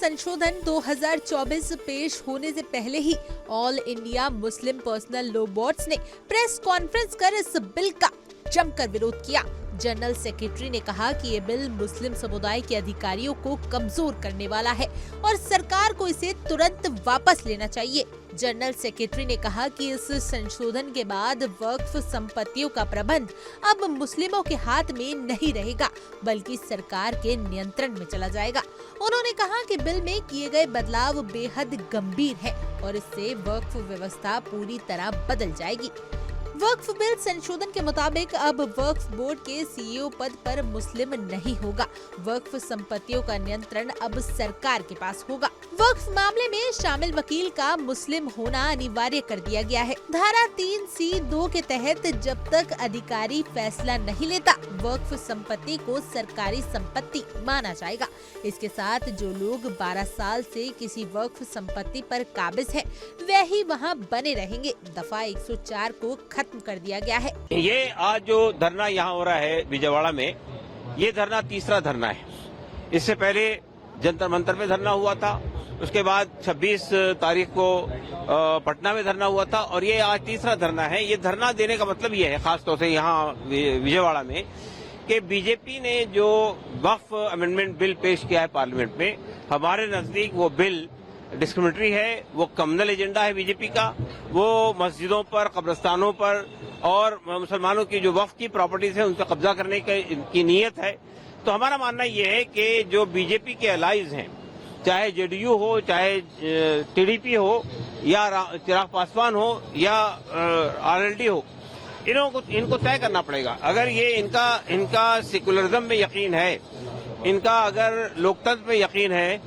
संशोधन 2024 पेश होने से पहले ही all India Muslim personal law boards ने प्रेस कॉन्फ्रेंस कर इस बिल का जमकर विरोध किया। जनरल सेक्रेटरी ने कहा कि ये बिल मुस्लिम समुदाय के अधिकारियों को कमजोर करने वाला है और सरकार को इसे तुरंत वापस लेना चाहिए। जनरल सेक्रेटरी ने कहा कि इस संशोधन के बाद वक्फ संपत्तियों का प्रबंध अब मुस्लिमों के हाथ में नहीं रहेगा, बल्कि सरकार के नियंत्रण में चला जाएगा। उन्होंने कहा कि बिल में किए गए बदलाव बेहद गंभीर है और इससे वक्फ व्यवस्था पूरी तरह बदल जाएगी। वक्फ बिल संशोधन के मुताबिक अब वक्फ बोर्ड के सीईओ पद पर मुस्लिम नहीं होगा। वक्फ संपत्तियों का नियंत्रण अब सरकार के पास होगा। वक्फ मामले में शामिल वकील का मुस्लिम होना अनिवार्य कर दिया गया है। धारा 3C(2) के तहत जब तक अधिकारी फैसला नहीं लेता, वक्फ संपत्ति को सरकारी संपत्ति माना जाएगा। इसके साथ जो लोग 12 साल से किसी वक्फ संपत्ति पर काबिज है, वे ही वहाँ बने रहेंगे। दफा 104 को खत्म कर दिया गया है। ये आज जो धरना यहाँ हो रहा है विजयवाड़ा में, ये धरना तीसरा धरना है। इससे पहले जंतर मंतर पे धरना हुआ था, उसके बाद 26 तारीख को पटना में धरना हुआ था और ये आज तीसरा धरना है। ये धरना देने का मतलब ये है, खासतौर से यहाँ विजयवाड़ा में, कि बीजेपी ने जो वक्फ अमेंडमेंट बिल पेश किया है पार्लियामेंट में, हमारे नजदीक वो बिल डिस्क्रिमिनेटरी है, वो कम्युनल एजेंडा है बीजेपी का। वो मस्जिदों पर, कब्रिस्तानों पर और मुसलमानों की जो वक्फ की प्रॉपर्टीज है उन पर कब्जा करने की नीयत है। तो हमारा मानना ये है कि जो बीजेपी के अलाइज हैं, चाहे जेडीयू हो, चाहे टीडीपी हो, या चिराग पासवान हो, या आरएलडी हो, इनको तय करना पड़ेगा। अगर ये इनका सेकुलरिज्म में यकीन है, इनका अगर लोकतंत्र में यकीन है,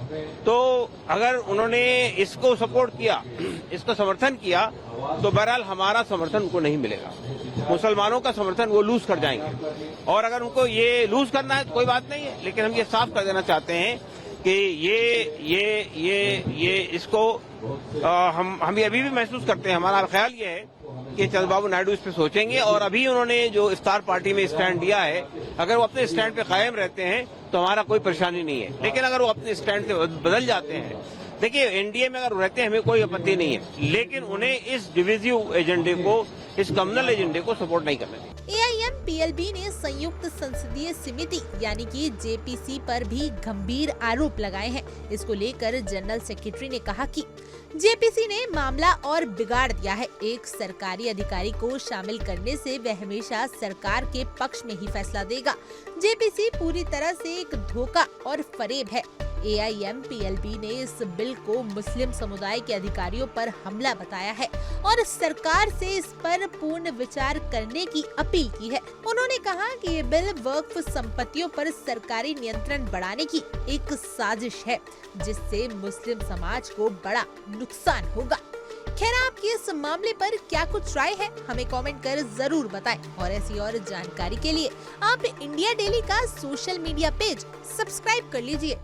तो अगर उन्होंने इसको सपोर्ट किया, इसको समर्थन किया, तो बहरहाल हमारा समर्थन उनको नहीं मिलेगा। मुसलमानों का समर्थन वो लूज कर जाएंगे। और अगर उनको ये लूज करना है तो कोई बात नहीं है, लेकिन हम ये साफ कर देना चाहते हैं कि ये इसको हम अभी भी महसूस करते हैं। हमारा ख्याल ये है कि चंद्रबाबू नायडू इस पे सोचेंगे और अभी उन्होंने जो इफ्तार पार्टी में स्टैंड दिया है, अगर वो अपने स्टैंड पे कायम रहते हैं तो हमारा कोई परेशानी नहीं है। लेकिन अगर वो अपने स्टैंड से बदल जाते हैं, देखिए एनडीए में अगर रहते हैं हमें कोई आपत्ति नहीं है, लेकिन उन्हें इस डिविजिव एजेंडे को, इस कम्युनल एजेंडे को सपोर्ट नहीं करना। AIM-PLB ने संयुक्त संसदीय समिति यानी कि जेपीसी पर भी गंभीर आरोप लगाए हैं। इसको लेकर जनरल सेक्रेटरी ने कहा कि जेपीसी ने मामला और बिगाड़ दिया है। एक सरकारी अधिकारी को शामिल करने से वह हमेशा सरकार के पक्ष में ही फैसला देगा। जेपीसी पूरी तरह से एक धोखा और फरेब है। AIM-PLB ने इस बिल को मुस्लिम समुदाय के अधिकारियों पर हमला बताया है और सरकार से इस पर पूर्ण विचार करने की अपील की है। उन्होंने कहा कि ये बिल वक्फ संपत्तियों पर सरकारी नियंत्रण बढ़ाने की एक साजिश है, जिससे मुस्लिम समाज को बड़ा नुकसान होगा। खैर, आपकी इस मामले पर क्या कुछ राय है, हमें कमेंट कर जरूर बताएं। और ऐसी और जानकारी के लिए आप इंडिया डेली का सोशल मीडिया पेज सब्सक्राइब कर लीजिए।